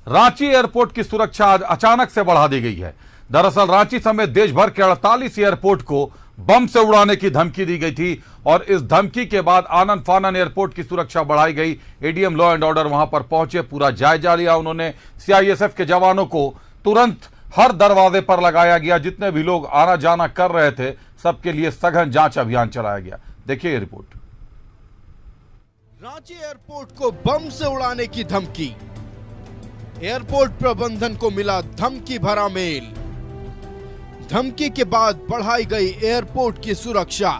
Ranchi airport की सुरक्षा आज अचानक से बढ़ा दी गई है। दरअसल रांची समेत देश भर के 48 एयरपोर्ट को बम से उड़ाने की धमकी दी गई थी और इस धमकी के बाद आनन फानन एयरपोर्ट की सुरक्षा बढ़ाई गई। एडीएम लॉ एंड ऑर्डर वहां पर पहुंचे, पूरा जायजा लिया उन्होंने। सीआईएसएफ के जवानों को तुरंत हर दरवाजे पर लगाया गया। जितने भी लोग आना जाना कर रहे थे सबके लिए सघन जांच अभियान चलाया गया। देखिए ये रिपोर्ट। रांची एयरपोर्ट को बम से उड़ाने की धमकी, एयरपोर्ट प्रबंधन को मिला धमकी भरा मेल। धमकी के बाद बढ़ाई गई एयरपोर्ट की सुरक्षा।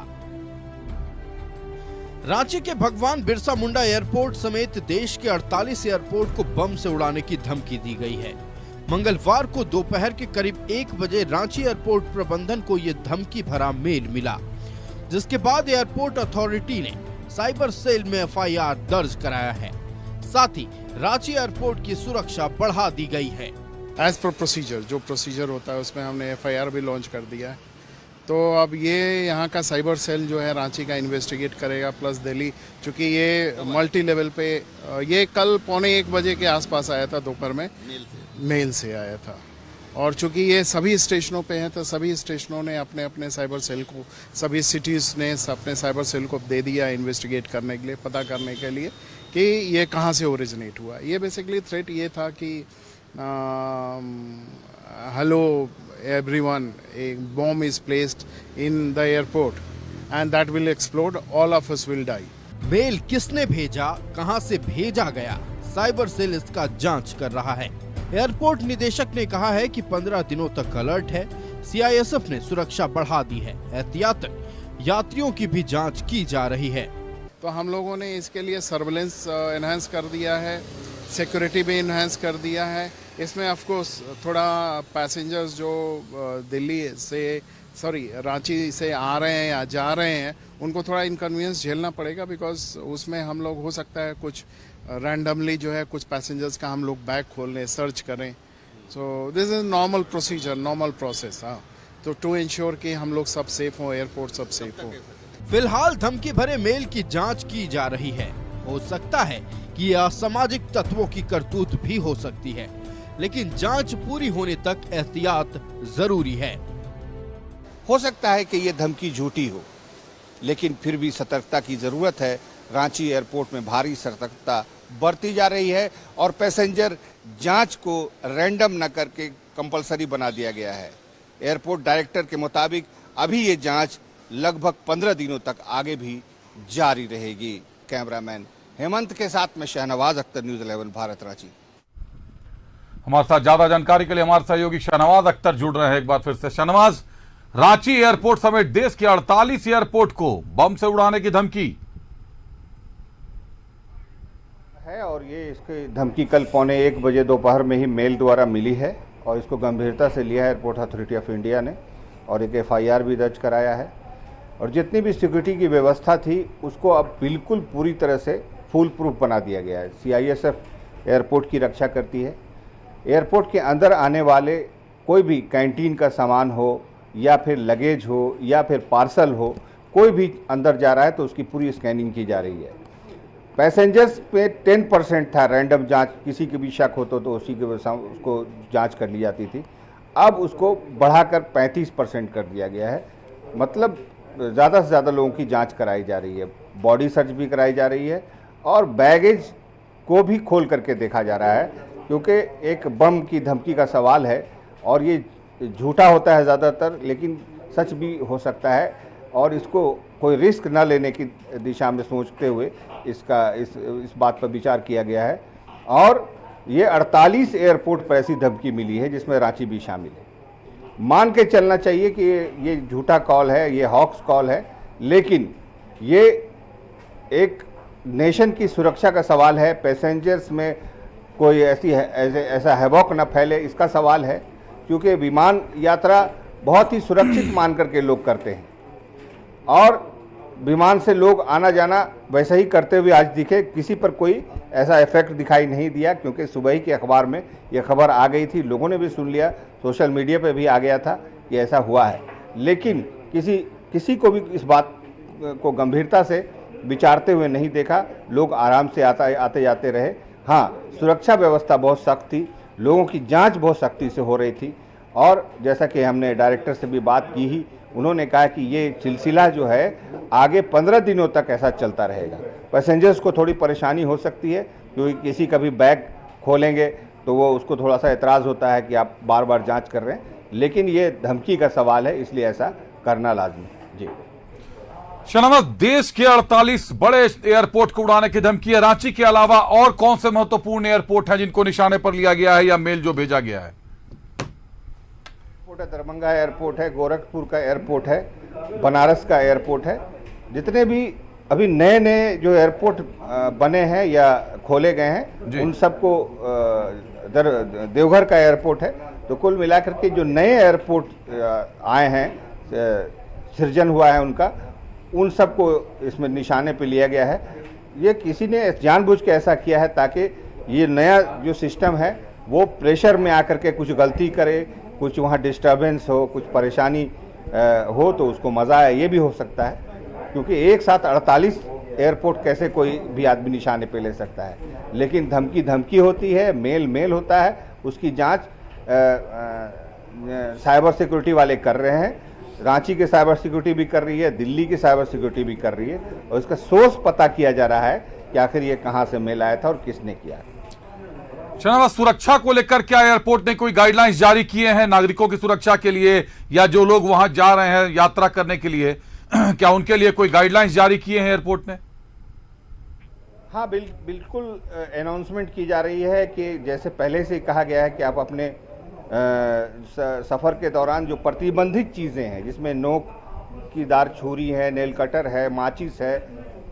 रांची के भगवान बिरसा मुंडा एयरपोर्ट समेत देश के 48 एयरपोर्ट को बम से उड़ाने की धमकी दी गई है। मंगलवार को दोपहर के करीब 1 बजे रांची एयरपोर्ट प्रबंधन को यह धमकी भरा मेल मिला, जिसके बाद एयरपोर्ट अथॉरिटी ने साइबर सेल में एफआईआर दर्ज कराया है। साथ ही रांची एयरपोर्ट की सुरक्षा बढ़ा दी गई है। एज पर प्रोसीजर, जो प्रोसीजर होता है उसमें हमने एफआईआर भी लॉन्च कर दिया है। तो अब ये यहाँ का साइबर सेल जो है रांची का इन्वेस्टिगेट करेगा, प्लस दिल्ली, चूँकि ये मल्टी लेवल पे ये कल 1:45 बजे के आसपास आया था, दोपहर में मेल से आया था। और चूँकि ये सभी स्टेशनों पे हैं तो सभी स्टेशनों ने अपने अपने साइबर सेल को, सभी सिटीज़ ने अपने साइबर सेल को दे दिया इन्वेस्टिगेट करने के लिए, पता करने के लिए कि ये कहाँ से ओरिजिनेट हुआ। ये बेसिकली थ्रेट ये था कि hello everyone, a bomb is placed in the airport and that will explode, all of us will die. Mail किसने भेजा, कहां से भेजा गया, साइबर सेल इसका जांच कर रहा है। एयरपोर्ट निदेशक ने कहा है कि 15 दिनों तक अलर्ट है। सीआईएसएफ ने सुरक्षा बढ़ा दी है। एहतियातन यात्रियों की भी जांच की जा रही है। तो हम लोगों ने इसके लिए सर्विलेंस एनहांस कर दिया है, सिक्योरिटी भी इन्हांस कर दिया है। इसमें ऑफ कोर्स थोड़ा पैसेंजर्स जो रांची से आ रहे हैं या जा रहे हैं उनको थोड़ा इनकन्वीनियंस झेलना पड़ेगा, बिकॉज उसमें हम लोग हो सकता है कुछ रैंडमली जो है कुछ पैसेंजर्स का हम लोग बैग खोल लें, सर्च करें। So this is normal procedure, normal process. हाँ, तो टू इंश्योर कि हम लोग सब सेफ हों, एयरपोर्ट सब सेफ हो। फिलहाल धमकी भरे मेल की जांच की जा रही है। हो सकता है कि ये असामाजिक तत्वों की करतूत भी हो सकती है, लेकिन जांच पूरी होने तक एहतियात जरूरी है। हो सकता है कि ये धमकी झूठी हो, लेकिन फिर भी सतर्कता की जरूरत है। रांची एयरपोर्ट में भारी सतर्कता बरती जा रही है और पैसेंजर जांच को रैंडम न करके कंपलसरी बना दिया गया है। एयरपोर्ट डायरेक्टर के मुताबिक अभी ये जांच लगभग 15 दिनों तक आगे भी जारी रहेगी। कैमरामैन हेमंत के साथ में शहनवाज अख्तर, न्यूज़ 11 भारत, रांची। हमारे साथ ज्यादा जानकारी के लिए हमारे सहयोगी शहनवाज अख्तर जुड़ रहे हैं एक बार फिर से। शहनवाज, रांची एयरपोर्ट समेत देश के 48 एयरपोर्ट को बम से उड़ाने की धमकी है और ये इसकी धमकी कल 1:45 बजे दोपहर में ही मेल द्वारा मिली है और इसको गंभीरता से लिया है एयरपोर्ट अथॉरिटी ऑफ इंडिया ने और एक एफआईआर भी दर्ज कराया है। और जितनी भी सिक्योरिटी की व्यवस्था थी उसको अब बिल्कुल पूरी तरह से फुल प्रूफ बना दिया गया है। सीआईएसएफ एयरपोर्ट की रक्षा करती है। एयरपोर्ट के अंदर आने वाले कोई भी कैंटीन का सामान हो या फिर लगेज हो या फिर पार्सल हो, कोई भी अंदर जा रहा है तो उसकी पूरी स्कैनिंग की जा रही है। पैसेंजर्स पे 10% था रैंडम जांच, किसी के भी शक हो तो उसी के उसको जांच कर ली जाती थी। अब उसको बढ़ाकर 35% कर दिया गया है। मतलब ज़्यादा से ज़्यादा लोगों की जांच कराई जा रही है। बॉडी सर्च भी कराई जा रही है और बैगेज को भी खोल करके देखा जा रहा है, क्योंकि एक बम की धमकी का सवाल है और ये झूठा होता है ज़्यादातर, लेकिन सच भी हो सकता है और इसको कोई रिस्क न लेने की दिशा में सोचते हुए इस बात पर विचार किया गया है। और ये 48 एयरपोर्ट पर ऐसी धमकी मिली है जिसमें रांची भी शामिल है। मान के चलना चाहिए कि ये झूठा कॉल है, ये हॉक्स कॉल है, लेकिन ये एक नेशन की सुरक्षा का सवाल है। पैसेंजर्स में कोई ऐसा हैवॉक न फैले, इसका सवाल है, क्योंकि विमान यात्रा बहुत ही सुरक्षित मान करके लोग करते हैं और विमान से लोग आना जाना वैसे ही करते हुए आज दिखे। किसी पर कोई ऐसा इफेक्ट दिखाई नहीं दिया, क्योंकि सुबह ही के अखबार में यह खबर आ गई थी, लोगों ने भी सुन लिया, सोशल मीडिया पे भी आ गया था कि ऐसा हुआ है। लेकिन किसी को भी इस बात को गंभीरता से विचारते हुए नहीं देखा। लोग आराम से आते जाते रहे हाँ, सुरक्षा व्यवस्था बहुत सख्त थी, लोगों की जांच बहुत सख्ती से हो रही थी और जैसा कि हमने डायरेक्टर से भी बात की ही, उन्होंने कहा कि ये सिलसिला जो है आगे 15 दिनों तक ऐसा चलता रहेगा। पैसेंजर्स को थोड़ी परेशानी हो सकती है क्योंकि किसी का भी बैग खोलेंगे तो वो उसको थोड़ा सा एतराज़ होता है कि आप बार बार जांच कर रहे हैं, लेकिन ये धमकी का सवाल है इसलिए ऐसा करना लाजमी है। जी शाहनवाज, देश के 48 बड़े एयरपोर्ट को उड़ाने की धमकी है। रांची के अलावा और कौन से महत्वपूर्ण एयरपोर्ट हैं जिनको निशाने पर लिया गया है या मेल जो भेजा गया है? दरभंगा एयरपोर्ट है, गोरखपुर का एयरपोर्ट है, बनारस का एयरपोर्ट है। जितने भी अभी नए नए जो एयरपोर्ट बने हैं या खोले गए हैं उन सबको देवघर का एयरपोर्ट है। तो कुल मिलाकर के जो नए एयरपोर्ट आए हैं, सृजन हुआ है उनका, उन सबको इसमें निशाने पे लिया गया है। ये किसी ने जानबूझ के ऐसा किया है ताकि ये नया जो सिस्टम है वो प्रेशर में आकर के कुछ गलती करे, कुछ वहाँ डिस्टर्बेंस हो, कुछ परेशानी हो तो उसको मज़ा आए, ये भी हो सकता है। क्योंकि एक साथ 48 एयरपोर्ट कैसे कोई भी आदमी निशाने पे ले सकता है, लेकिन धमकी होती है, मेल होता है, उसकी जांच साइबर सिक्योरिटी वाले कर रहे हैं। रांची के साइबर सिक्योरिटी भी कर रही है, दिल्ली की साइबर सिक्योरिटी भी कर रही है और इसका सोर्स पता किया जा रहा है कि आखिर ये कहाँ से मेल आया था और किसने किया। शाहनवाज, सुरक्षा को लेकर क्या एयरपोर्ट ने कोई गाइडलाइंस जारी किए हैं नागरिकों की सुरक्षा के लिए, या जो लोग वहां जा रहे हैं यात्रा करने के लिए क्या उनके लिए कोई गाइडलाइंस जारी किए हैं एयरपोर्ट ने? हाँ, बिल्कुल अनाउंसमेंट की जा रही है कि जैसे पहले से कहा गया है कि आप अपने सफ़र के दौरान जो प्रतिबंधित चीज़ें हैं, जिसमें नोक की दार छुरी है, नेल कटर है, माचिस है,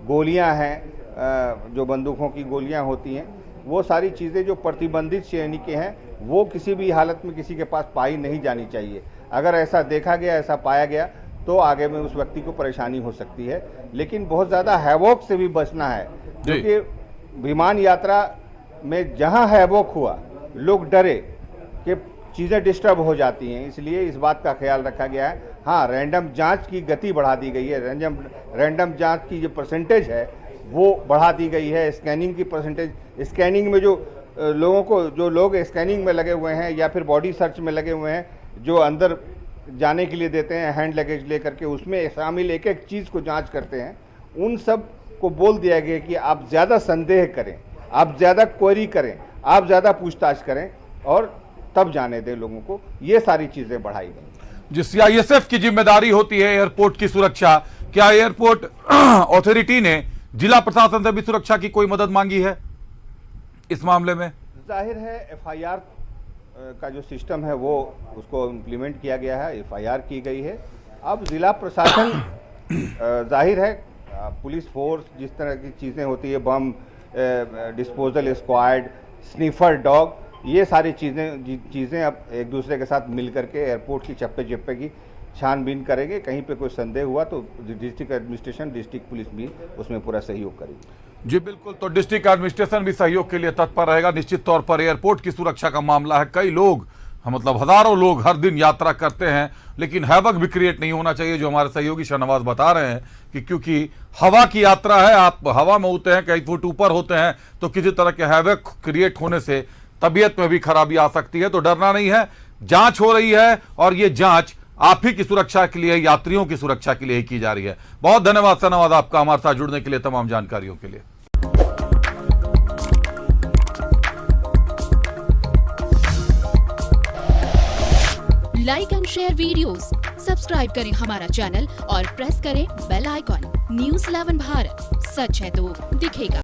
गोलियां हैं, जो बंदूकों की गोलियां होती हैं, वो सारी चीज़ें जो प्रतिबंधित श्रेणी के हैं वो किसी भी हालत में किसी के पास पाई नहीं जानी चाहिए। अगर ऐसा देखा गया, ऐसा पाया गया तो आगे में उस व्यक्ति को परेशानी हो सकती है। लेकिन बहुत ज़्यादा हैवॉक से भी बचना है, क्योंकि विमान यात्रा में जहाँ हैवॉक हुआ लोग डरे कि चीज़ें डिस्टर्ब हो जाती हैं, इसलिए इस बात का ख्याल रखा गया है। हाँ, रैंडम जांच की गति बढ़ा दी गई है, रैंडम जांच की जो परसेंटेज है वो बढ़ा दी गई है। स्कैनिंग की परसेंटेज, स्कैनिंग में जो लोग स्कैनिंग में लगे हुए हैं या फिर बॉडी सर्च में लगे हुए हैं, जो अंदर जाने के लिए देते हैं हैंड लगेज लेकर के, उसमें शामिल एक एक चीज़ को जांच करते हैं, उन सब को बोल दिया गया कि आप ज़्यादा संदेह करें, आप ज़्यादा क्वेरी करें, आप ज़्यादा पूछताछ करें और तब जाने दें लोगों को। ये सारी चीज़ें बढ़ाई गई। जो सीआईएसएफ की जिम्मेदारी होती है एयरपोर्ट की सुरक्षा, क्या एयरपोर्ट अथॉरिटी ने जिला प्रशासन से भी सुरक्षा की कोई मदद मांगी है इस मामले में? जाहिर है एफआईआर का जो सिस्टम है वो उसको इम्प्लीमेंट किया गया है, एफआईआर की गई है। अब जिला प्रशासन जाहिर है पुलिस फोर्स, जिस तरह की चीज़ें होती है, bomb disposal squad, sniffer dog, ये सारी चीज़ें अब एक दूसरे के साथ मिल करके एयरपोर्ट की चप्पे चप्पे की छानबीन करेंगे। कहीं पे कोई संदेह हुआ तो डिस्ट्रिक्ट एडमिनिस्ट्रेशन, डिस्ट्रिक्ट पुलिस भी उसमें पूरा सहयोग करेगी। जी बिल्कुल, तो डिस्ट्रिक्ट एडमिनिस्ट्रेशन भी सहयोग के लिए तत्पर रहेगा। निश्चित तौर पर एयरपोर्ट की सुरक्षा का मामला है, कई लोग, मतलब हजारों लोग हर दिन यात्रा करते हैं, लेकिन हैवक भी क्रिएट नहीं होना चाहिए, जो हमारे सहयोगी शाहनवाज बता रहे हैं कि क्योंकि हवा की यात्रा है, आप हवा में होते हैं, कई फुट ऊपर होते हैं, तो किसी तरह के हैवक क्रिएट होने से तबीयत में भी खराबी आ सकती है। तो डरना नहीं है, जांच हो रही है और ये जांच आप ही की सुरक्षा के लिए, यात्रियों की सुरक्षा के लिए ही की जा रही है। बहुत धन्यवाद शाहनवाज आपका हमारे साथ जुड़ने के लिए, तमाम जानकारियों के लिए। Like and share videos, subscribe करें हमारा चैनल और प्रेस करें बेल आइकॉन। न्यूज़ 11 भारत, सच है तो दिखेगा।